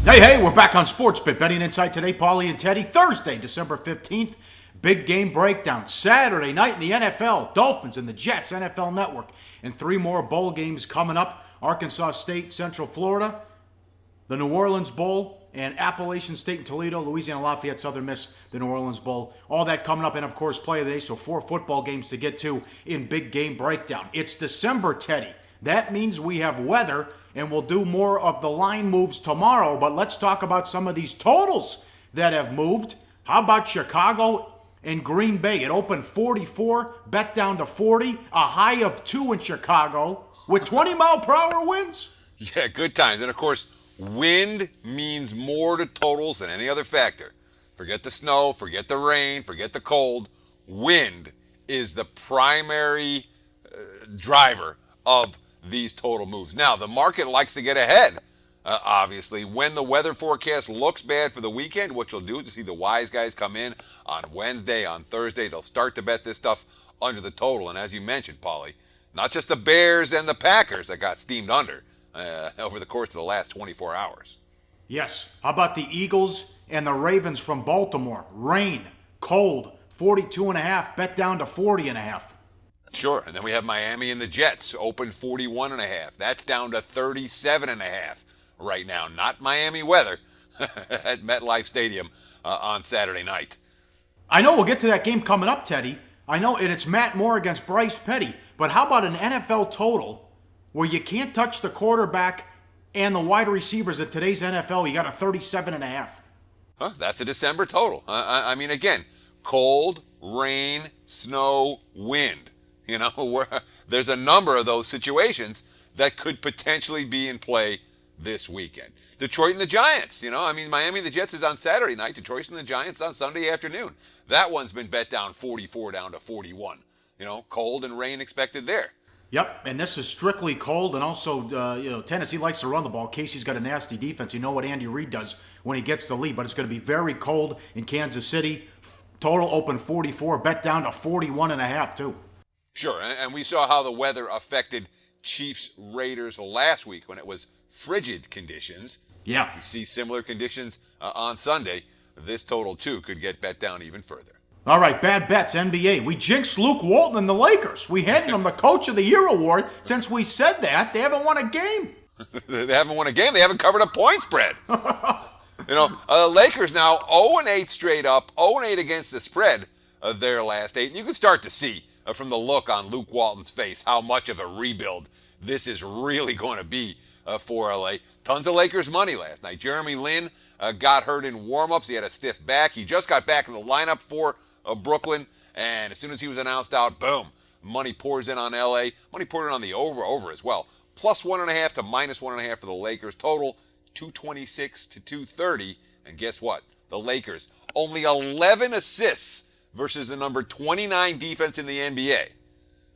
Hey, we're back on Sportsbit Betting Insight today. Pauly and Teddy. Thursday, December 15th. Big game breakdown. Saturday night in the NFL. Dolphins and the Jets, NFL Network. And three more bowl games coming up. Arkansas State, Central Florida. The New Orleans Bowl. And Appalachian State and Toledo. Louisiana-Lafayette, Southern Miss, the New Orleans Bowl. All that coming up. And, of course, play of the day. So 4 football games to get to in big game breakdown. It's December, Teddy. That means we have weather. And we'll do more of the line moves tomorrow. But let's talk about some of these totals that have moved. How about Chicago and Green Bay? It opened 44, bet down to 40, a high of 2 in Chicago with 20-mile-per-hour winds. Yeah, good times. And, of course, wind means more to totals than any other factor. Forget the snow, forget the rain, forget the cold. Wind is the primary driver of these total moves. Now, the market likes to get ahead, obviously. When the weather forecast looks bad for the weekend, what you'll do is see the wise guys come in on Wednesday, on Thursday. They'll start to bet this stuff under the total. And as you mentioned, Pauly, not just the Bears and the Packers that got steamed under over the course of the last 24 hours. Yes. How about the Eagles and the Ravens from Baltimore? Rain, cold, 42.5, bet down to 40.5. Sure, and then we have Miami and the Jets, open 41.5. That's down to 37.5 right now. Not Miami weather at MetLife Stadium on Saturday night. I know we'll get to that game coming up, Teddy. I know, and it's Matt Moore against Bryce Petty. But how about an NFL total where you can't touch the quarterback and the wide receivers at today's NFL? You got a 37.5. Huh, that's a December total. I mean, again, cold, rain, snow, wind. You know, there's a number of those situations that could potentially be in play this weekend. Detroit and the Giants, Miami and the Jets is on Saturday night. Detroit and the Giants on Sunday afternoon. That one's been bet down 44 down to 41. Cold and rain expected there. Yep, and this is strictly cold, and also, Tennessee likes to run the ball. Casey's got a nasty defense. You know what Andy Reid does when he gets the lead, but it's going to be very cold in Kansas City. Total open 44, bet down to 41.5 too. Sure, and we saw how the weather affected Chiefs-Raiders last week when it was frigid conditions. Yeah. If we see similar conditions on Sunday, this total, too, could get bet down even further. All right, bad bets, NBA. We jinxed Luke Walton and the Lakers. We handed them the Coach of the Year award. Since we said that, they haven't won a game. They haven't won a game. They haven't covered a point spread. Lakers now 0-8 straight up, 0-8 against the spread of their last 8. And you can start to see from the look on Luke Walton's face how much of a rebuild this is really going to be for LA. Tons of Lakers money last night. Jeremy Lin got hurt in warm-ups. He had a stiff back. He just got back in the lineup for Brooklyn, and as soon as he was announced out, boom, money pours in on LA. Money poured in on the over as well. Plus 1.5 to minus 1.5 for the Lakers. Total 226 to 230. And guess what? The Lakers, only 11 assists versus the number 29 defense in the NBA.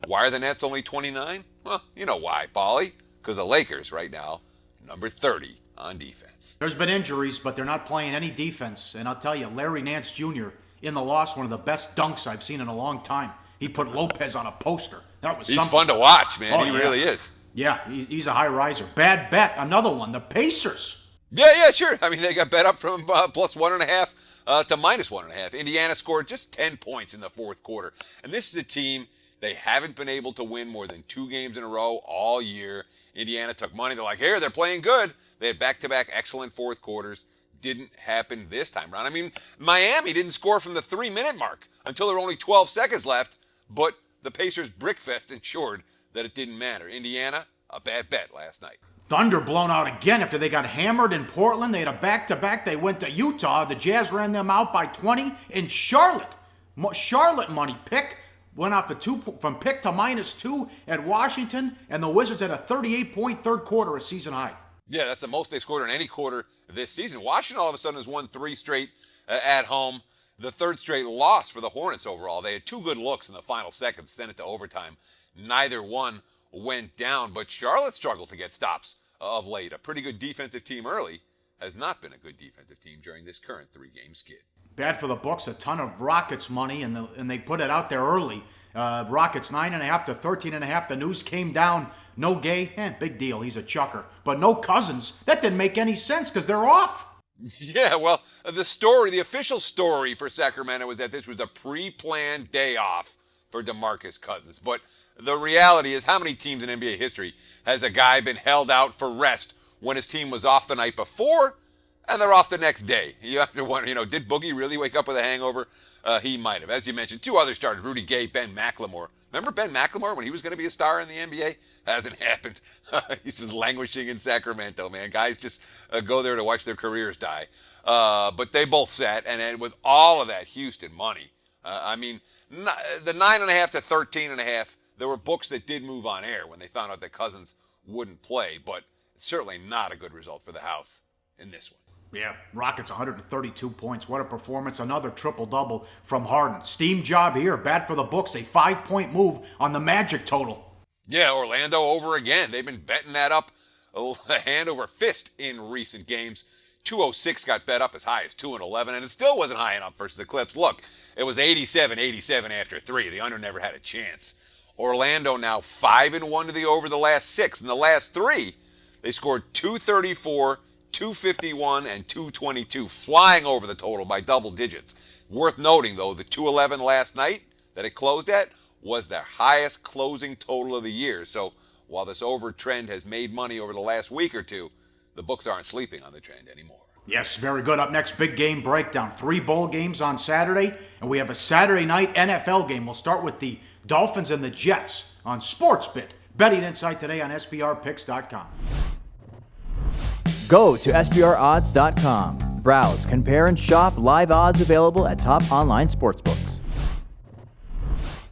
Why are the Nets only 29? Well, you know why, Pauly. Because the Lakers right now, number 30 on defense. There's been injuries, but they're not playing any defense. And I'll tell you, Larry Nance Jr. in the loss, one of the best dunks I've seen in a long time. He put Lopez on a poster. That was He's something. Fun to watch, man. Oh, He really is. Yeah, he's a high riser. Bad bet, another one. The Pacers. Yeah, sure. I mean, they got bet up from plus 1.5 to minus 1.5. Indiana scored just 10 points in the fourth quarter. And this is a team, they haven't been able to win more than 2 games in a row all year. Indiana took money. They're like, here, they're playing good. They had back-to-back excellent fourth quarters. Didn't happen this time around. I mean, Miami didn't score from the 3-minute mark until there were only 12 seconds left, but the Pacers' brickfest ensured that it didn't matter. Indiana, a bad bet last night. Thunder blown out again after they got hammered in Portland. They had a back-to-back. They went to Utah. The Jazz ran them out by 20. In Charlotte money pick went off from pick to -2 at Washington, and the Wizards had a 38-point third quarter, a season high. Yeah, that's the most they've scored in any quarter this season. Washington all of a sudden has won 3 straight at home. The third straight loss for the Hornets overall. They had 2 good looks in the final seconds, sent it to overtime. Neither one went down, but Charlotte struggled to get stops of late. A pretty good defensive team early has not been a good defensive team during this current 3-game skid. Bad for the books. A ton of Rockets money, and they put it out there early. Rockets 9.5 to 13.5. The news came down. No Gay, big deal. He's a chucker. But no Cousins. That didn't make any sense because they're off. Yeah, well, the official story for Sacramento was that this was a pre-planned day off for DeMarcus Cousins. But the reality is, how many teams in NBA history has a guy been held out for rest when his team was off the night before and they're off the next day? You have to wonder, did Boogie really wake up with a hangover? He might have. As you mentioned, two other starters, Rudy Gay, Ben McLemore. Remember Ben McLemore when he was going to be a star in the NBA? Hasn't happened. He's been languishing in Sacramento, man. Guys just go there to watch their careers die. But they both sat, and with all of that Houston money, the 9.5 to 13.5, there were books that did move on air when they found out that Cousins wouldn't play, but it's certainly not a good result for the house in this one. Yeah, Rockets 132 points. What a performance. Another triple-double from Harden. Steam job here. Bad for the books. A 5-point move on the Magic total. Yeah, Orlando over again. They've been betting that up hand over fist in recent games. 206 got bet up as high as 211, and it still wasn't high enough versus the Clips. Look, it was 87-87 after 3. The under never had a chance. Orlando now 5-1 to the over the last 6. In the last 3, they scored 234, 251, and 222, flying over the total by double digits. Worth noting, though, the 211 last night that it closed at was their highest closing total of the year. So while this over trend has made money over the last week or two, the books aren't sleeping on the trend anymore. Yes, very good. Up next, big game breakdown. 3 bowl games on Saturday, and we have a Saturday night NFL game. We'll start with the Dolphins and the Jets on SportsBit. Betting insight today on SBRpicks.com. Go to SBRodds.com. Browse, compare, and shop live odds available at top online sportsbooks.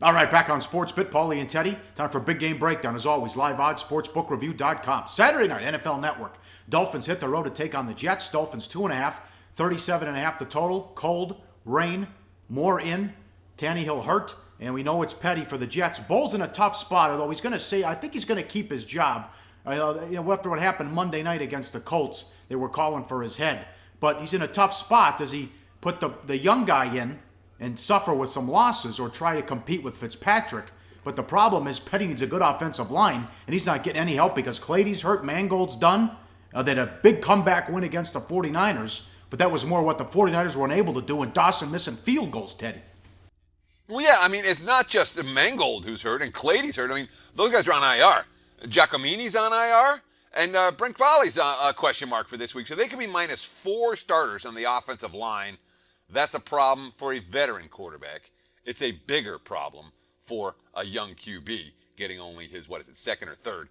All right, back on SportsBit, Pauly and Teddy. Time for big game breakdown. As always, live odds, sportsbookreview.com. Saturday night, NFL Network. Dolphins hit the road to take on the Jets. Dolphins 2.5, 37.5 the total. Cold, rain, more in. Tannehill hurt, and we know it's petty for the Jets. Bowles in a tough spot, although he's going to say, I think he's going to keep his job. After what happened Monday night against the Colts, they were calling for his head. But he's in a tough spot. Does he put the young guy in and suffer with some losses, or try to compete with Fitzpatrick? But the problem is Petty needs a good offensive line, and he's not getting any help because Clady's hurt, Mangold's done. They had a big comeback win against the 49ers, but that was more what the 49ers were unable to do, and Dawson missing field goals, Teddy. Well, yeah, it's not just Mangold who's hurt and Clady's hurt. Those guys are on IR. Giacomini's on IR, and Brent Foley's a question mark for this week. So they could be minus 4 starters on the offensive line. That's a problem for a veteran quarterback. It's a bigger problem for a young QB getting only his, second or third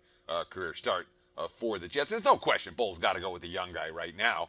career start for the Jets. There's no question Bowles got to go with the young guy right now.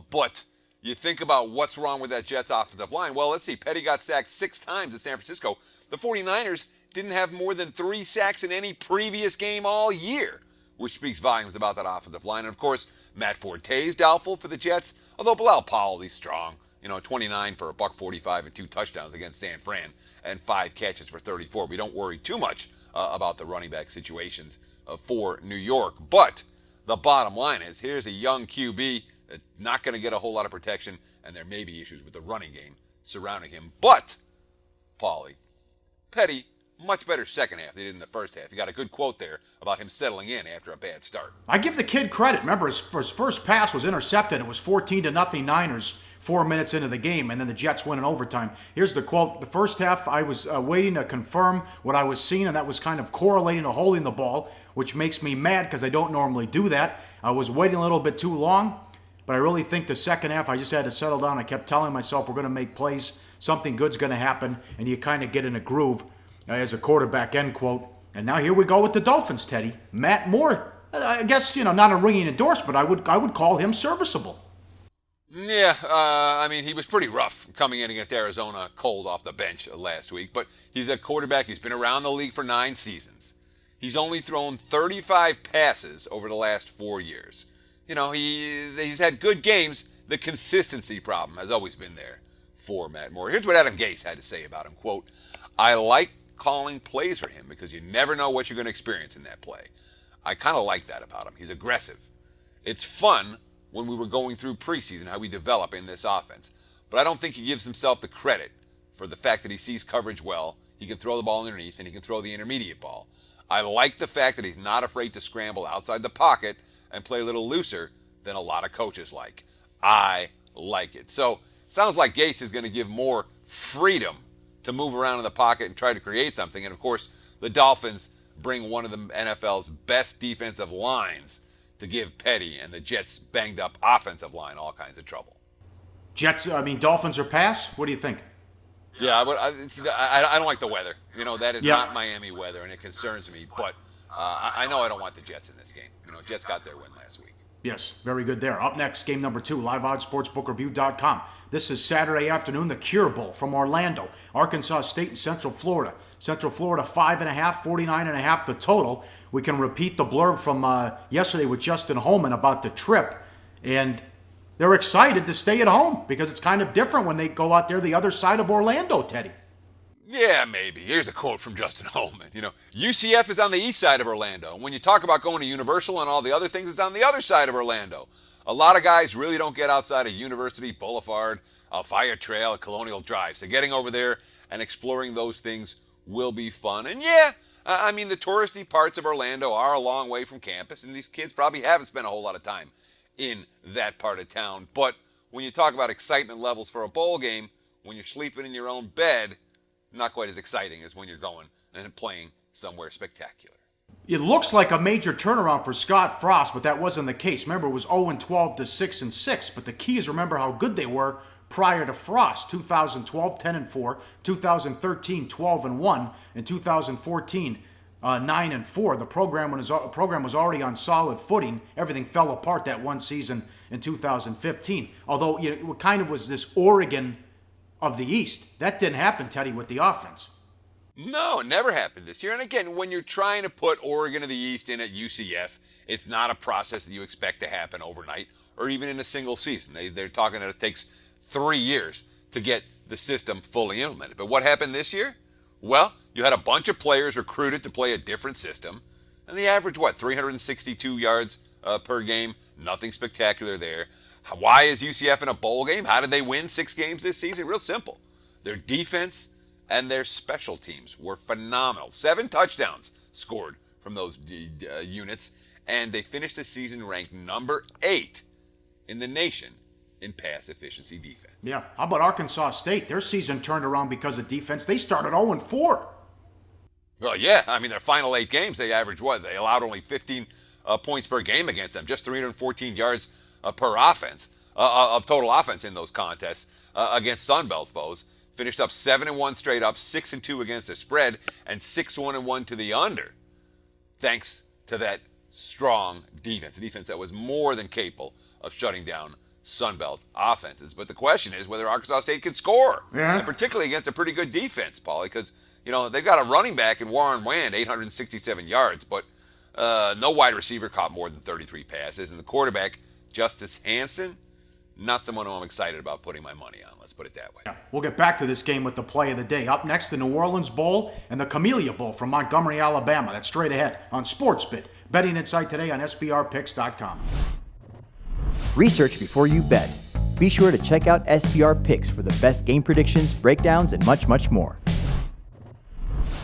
But you think about what's wrong with that Jets offensive line. Well, let's see. Petty got sacked 6 times in San Francisco. The 49ers didn't have more than 3 sacks in any previous game all year, which speaks volumes about that offensive line. And, of course, Matt Forte's doubtful for the Jets, although Bilal Powell's strong. 29 for $145 and 2 touchdowns against San Fran and 5 catches for 34. We don't worry too much about the running back situations for New York. But the bottom line is, here's a young QB that's not going to get a whole lot of protection, and there may be issues with the running game surrounding him. But, Pauly, Petty, much better second half than he did in the first half. You got a good quote there about him settling in after a bad start. I give the kid credit. Remember, his first pass was intercepted. It was 14-0 Niners 4 minutes into the game, and then the Jets win in overtime. Here's the quote. The first half, I was waiting to confirm what I was seeing, and that was kind of correlating to holding the ball, which makes me mad because I don't normally do that. I was waiting a little bit too long, but I really think the second half, I just had to settle down. I kept telling myself we're going to make plays. Something good's going to happen, and you kind of get in a groove as a quarterback, end quote. And now here we go with the Dolphins, Teddy. Matt Moore, I guess, not a ringing endorsement. I would call him serviceable. Yeah, he was pretty rough coming in against Arizona cold off the bench last week. But he's a quarterback. He's been around the league for 9 seasons. He's only thrown 35 passes over the last 4 years. He's had good games. The consistency problem has always been there for Matt Moore. Here's what Adam Gase had to say about him. Quote, I like calling plays for him because you never know what you're going to experience in that play. I kind of like that about him. He's aggressive. It's fun when we were going through preseason, how we develop in this offense. but I don't think he gives himself the credit for the fact that he sees coverage well. He can throw the ball underneath, and he can throw the intermediate ball. I like the fact that he's not afraid to scramble outside the pocket and play a little looser than a lot of coaches like. I like it. So, sounds like Gase is going to give more freedom to move around in the pocket and try to create something. And, of course, the Dolphins bring one of the NFL's best defensive lines to give Petty and the Jets' banged-up offensive line all kinds of trouble. Dolphins or pass? What do you think? Yeah, I don't like the weather. That is not Miami weather, and it concerns me. But I know I don't want the Jets in this game. Jets got their win last week. Yes, very good there. Up next, game number 2, liveoddsportsbookreview.com. This is Saturday afternoon, the Cure Bowl from Orlando, Arkansas State and Central Florida. Central Florida 5.5, 49.5 the total. We can repeat the blurb from yesterday with Justin Holman about the trip. And they're excited to stay at home because it's kind of different when they go out there the other side of Orlando, Teddy. Yeah, maybe. Here's a quote from Justin Holman. UCF is on the east side of Orlando. When you talk about going to Universal and all the other things, it's on the other side of Orlando. A lot of guys really don't get outside of University Boulevard, Alfaya Trail, and Colonial Drive. So getting over there and exploring those things will be fun. And the touristy parts of Orlando are a long way from campus, and these kids probably haven't spent a whole lot of time in that part of town. But when you talk about excitement levels for a bowl game, when you're sleeping in your own bed, not quite as exciting as when you're going and playing somewhere spectacular. It looks like a major turnaround for Scott Frost, but that wasn't the case. Remember, it was 0-12 to 6-6, but the key is remember how good they were prior to Frost. 2012, 10-4, 2013, 12-1, and 2014, 9-4. The program was already on solid footing. Everything fell apart that one season in 2015. Although it kind of was this Oregon of the East. That didn't happen, Teddy, with the offense. No, it never happened this year. And again, when you're trying to put Oregon of the East in at UCF, it's not a process that you expect to happen overnight or even in a single season. They're talking that it takes 3 years to get the system fully implemented. But what happened this year? Well, you had a bunch of players recruited to play a different system, and the average, 362 yards per game? Nothing spectacular there. Why is UCF in a bowl game? How did they win 6 games this season? Real simple. Their defense and their special teams were phenomenal. 7 touchdowns scored from those units, and they finished the season ranked number 8 in the nation in pass efficiency defense. Yeah. How about Arkansas State? Their season turned around because of defense. They started 0-4. Well, yeah. Their final 8 games, they averaged They allowed only 15 points per game against them, just 314 yards per offense, of total offense in those contests against Sun Belt foes. Finished up 7-1 straight up, 6-2 against the spread, and 6-1 to the under, thanks to that strong defense, a defense that was more than capable of shutting down Sun Belt offenses. But the question is whether Arkansas State can score, and particularly against a pretty good defense, Pauly, because they've got a running back in Warren Wand, 867 yards, but no wide receiver caught more than 33 passes, and the quarterback, Justice Hansen, not someone who I'm excited about putting my money on. Let's put it that way. Yeah, we'll get back to this game with the play of the day. Up next, the New Orleans Bowl and the Camellia Bowl from Montgomery, Alabama. That's straight ahead on SportsBit. Betting Insight today on SBRPicks.com. Research before you bet. Be sure to check out SBR Picks for the best game predictions, breakdowns, and much, much more.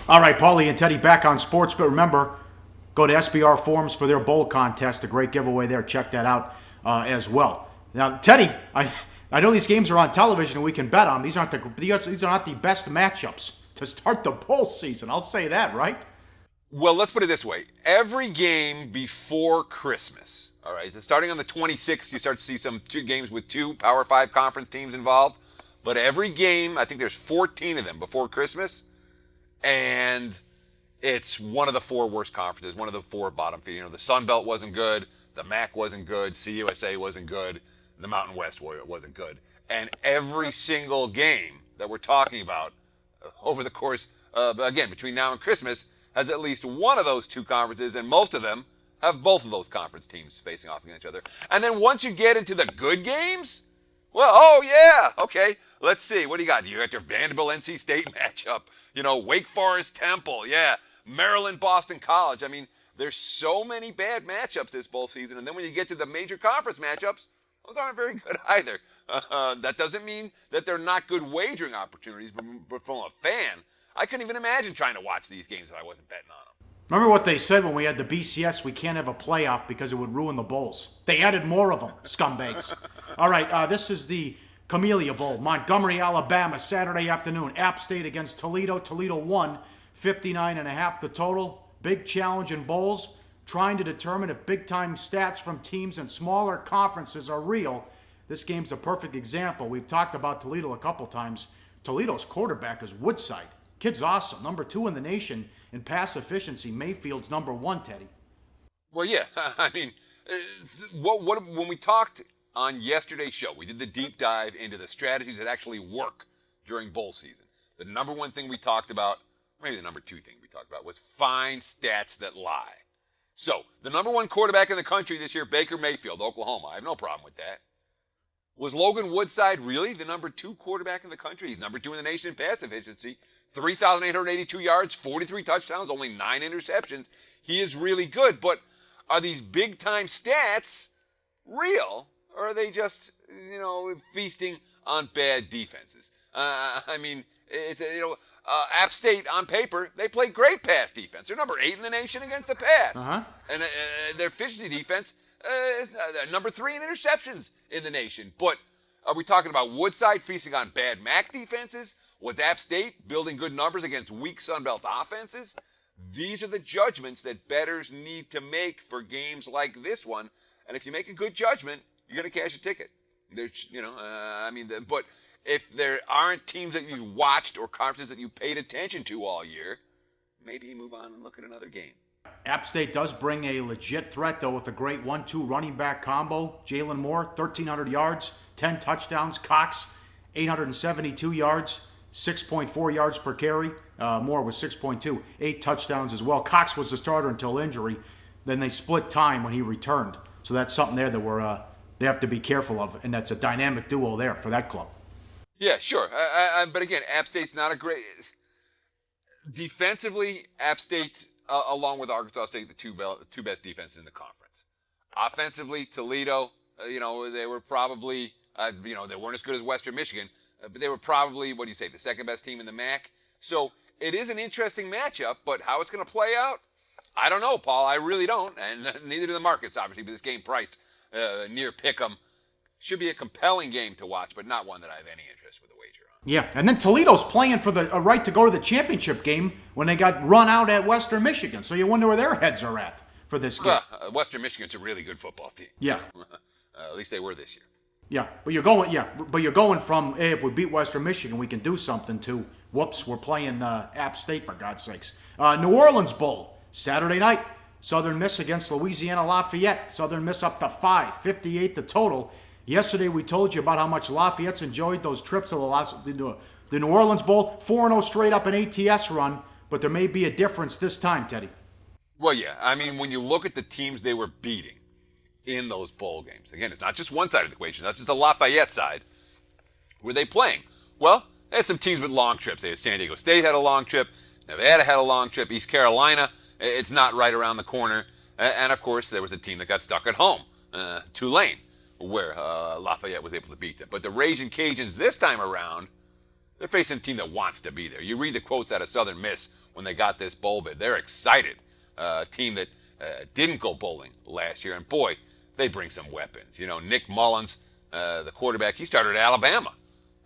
All right, Pauly and Teddy back on SportsBit. Remember, go to SBR Forums for their bowl contest. A great giveaway there. Check that out as well. Now, Teddy, I know these games are on television and we can bet on them. These are not the best matchups to start the bowl season. I'll say that, right? Well, let's put it this way. Every game before Christmas, all right, starting on the 26th, you start to see some 2 games with 2 Power 5 conference teams involved. But every game, I think there's 14 of them before Christmas, and it's one of the 4 worst conferences, one of the 4 bottom feed. The Sun Belt wasn't good, the MAC wasn't good, CUSA wasn't good, the Mountain West wasn't good. And every single game that we're talking about over the course, again, between now and Christmas, has at least one of those 2 conferences, and most of them have both of those conference teams facing off against each other. And then once you get into the good games, well, okay, let's see. What do you got? You got your Vanderbilt-NC State matchup, Wake Forest-Temple, Maryland-Boston College. There's so many bad matchups this bowl season, and then when you get to the major conference matchups, those aren't very good either. That doesn't mean that they're not good wagering opportunities, but from a fan, I couldn't even imagine trying to watch these games if I wasn't betting on them. Remember what they said when we had the BCS, we can't have a playoff because it would ruin the bowls. They added more of them, scumbags. All right, this is the Camellia Bowl, Montgomery, Alabama, Saturday afternoon. App State against Toledo. Toledo won 59.5 the total. Big challenge in bowls, trying to determine if big-time stats from teams in smaller conferences are real. This game's a perfect example. We've talked about Toledo a couple times. Toledo's quarterback is Woodside. Kid's awesome. Number 2 in the nation in pass efficiency. Mayfield's number 1, Teddy. Well, yeah. I mean, when we talked on yesterday's show, we did the deep dive into the strategies that actually work during bowl season. The number 1 thing we talked about, maybe the number 2 thing we talked about, was find stats that lie. So, the number 1 quarterback in the country this year, Baker Mayfield, Oklahoma. I have no problem with that. Was Logan Woodside really the number 2 quarterback in the country? He's number 2 in the nation in pass efficiency. 3,882 yards, 43 touchdowns, only 9 interceptions. He is really good, but are these big-time stats real, or are they just, feasting on bad defenses? App State, on paper, they play great pass defense. They're number 8 in the nation against the pass. And their efficiency defense is number 3 in interceptions in the nation. But are we talking about Woodside feasting on bad MAC defenses? Was App State building good numbers against weak Sun Belt offenses? These are the judgments that bettors need to make for games like this one. And if you make a good judgment, you're going to cash a ticket. But if there aren't teams that you've watched or conferences that you paid attention to all year, maybe you move on and look at another game. App State does bring a legit threat, though, with a great 1-2 running back combo. Jalen Moore, 1,300 yards, 10 touchdowns. Cox, 872 yards, 6.4 yards per carry. Moore was 6.2, 8 touchdowns as well. Cox was the starter until injury. Then they split time when he returned. So that's something there that they have to be careful of, and that's a dynamic duo there for that club. Yeah, sure. But again, App State's not a great... Defensively, App State, along with Arkansas State, the two best defenses in the conference. Offensively, Toledo, they were probably, they weren't as good as Western Michigan, but they were probably, the second best team in the MAC. So it is an interesting matchup, but how it's going to play out, I don't know, Paul. I really don't, and neither do the markets, obviously, but this game priced near pick'em. Should be a compelling game to watch, but not one that I have any interest with a wager on. Yeah, and then Toledo's playing for the right to go to the championship game when they got run out at Western Michigan. So you wonder where their heads are at for this game. Western Michigan's a really good football team. Yeah. At least they were this year. Yeah, but you're going from, hey, if we beat Western Michigan, we can do something, to, whoops, we're playing App State, for God's sakes. New Orleans Bowl, Saturday night. Southern Miss against Louisiana-Lafayette. Southern Miss up to 5, 58 the total. Yesterday we told you about how much Lafayette's enjoyed those trips to the New Orleans Bowl. 4-0 straight up an ATS run, but there may be a difference this time, Teddy. Well, yeah. I mean, when you look at the teams they were beating in those bowl games, again, it's not just one side of the equation, not just the Lafayette side. Were they playing? Well, they had some teams with long trips. They had San Diego State had a long trip. Nevada had a long trip. East Carolina, it's not right around the corner. And, of course, there was a team that got stuck at home, Tulane, where Lafayette was able to beat them. But the Raging Cajuns this time around, they're facing a team that wants to be there. You read the quotes out of Southern Miss when they got this bowl bid. They're excited. A team that didn't go bowling last year. And, boy, they bring some weapons. Nick Mullins, the quarterback, he started at Alabama.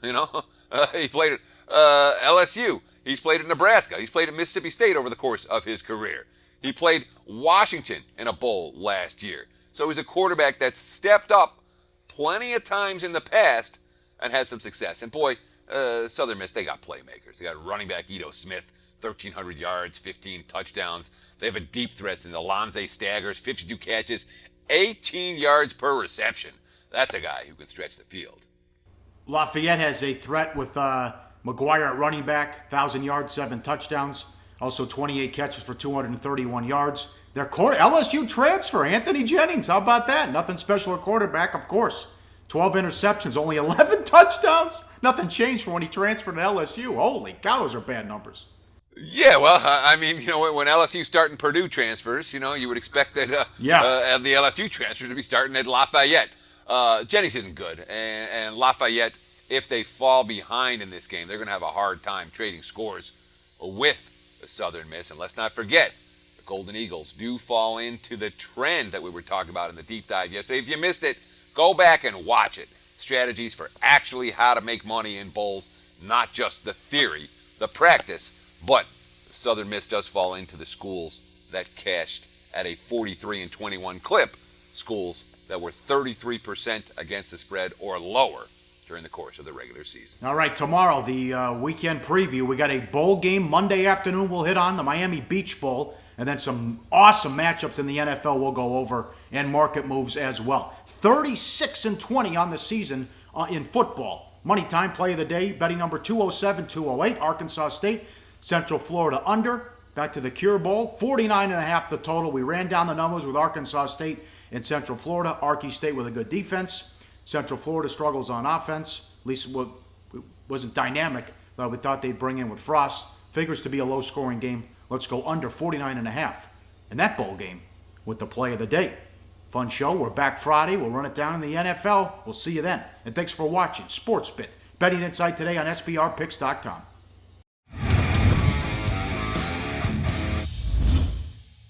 He played at LSU. He's played at Nebraska. He's played at Mississippi State over the course of his career. He played Washington in a bowl last year. So he's a quarterback that's stepped up plenty of times in the past and had some success. And boy, Southern Miss, they got playmakers. They got running back Ito Smith, 1,300 yards, 15 touchdowns. They have a deep threat in Alonze Staggers, 52 catches, 18 yards per reception. That's a guy who can stretch the field. Lafayette has a threat with McGuire at running back, 1,000 yards, 7 touchdowns. Also 28 catches for 231 yards. Their LSU transfer, Anthony Jennings. How about that? Nothing special at quarterback, of course. 12 interceptions, only 11 touchdowns. Nothing changed from when he transferred to LSU. Holy cow, those are bad numbers. Yeah, well, when LSU starting Purdue transfers, you would expect that the LSU transfer to be starting at Lafayette. Jennings isn't good, and Lafayette, if they fall behind in this game, they're going to have a hard time trading scores with Southern Miss. And let's not forget, the Golden Eagles do fall into the trend that we were talking about in the deep dive yesterday. If you missed it, go back and watch it. Strategies for actually how to make money in bowls, not just the theory, the practice, but Southern Miss does fall into the schools that cashed at a 43-21 clip, schools that were 33% against the spread or lower during the course of the regular season. All right, tomorrow, the weekend preview. We got a bowl game Monday afternoon we'll hit on, the Miami Beach Bowl, and then some awesome matchups in the NFL we'll go over, and market moves as well. 36-20 on the season in football. Money time play of the day, betting number 207-208, Arkansas State, Central Florida under. Back to the Cure Bowl, 49.5 the total. We ran down the numbers with Arkansas State and Central Florida. Arky State with a good defense. Central Florida struggles on offense. At least it wasn't dynamic, but we thought they'd bring in with Frost. Figures to be a low-scoring game. Let's go under 49.5 in that bowl game with the play of the day. Fun show. We're back Friday. We'll run it down in the NFL. We'll see you then. And thanks for watching SportsBit. Betting Insight today on SBRPicks.com.